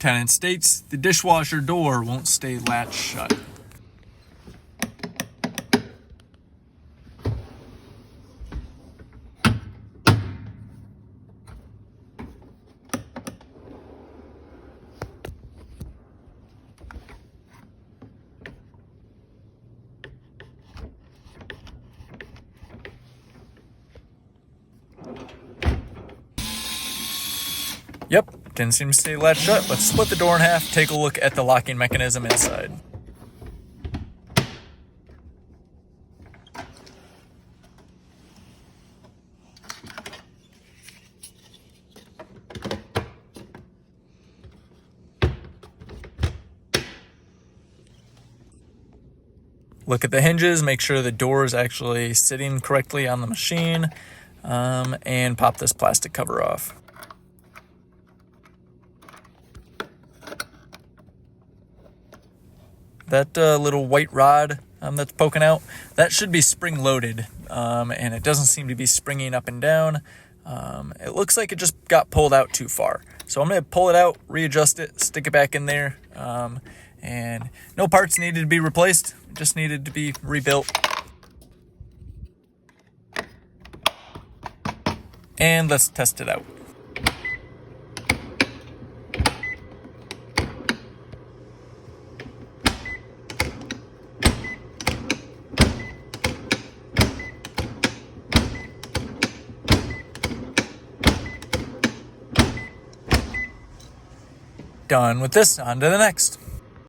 tenant states the dishwasher door won't stay latched shut. Yep, didn't seem to stay latched shut. Let's split the door in half, take a look at the locking mechanism inside. Look at the hinges, make sure the door is actually sitting correctly on the machine, and pop this plastic cover off. That little white rod that's poking out, that should be spring-loaded, and it doesn't seem to be springing up and down. It looks like it just got pulled out too far. So I'm going to pull it out, readjust it, stick it back in there, and no parts needed to be replaced, it just needed to be rebuilt. And let's test it out. Done with this, on to the next.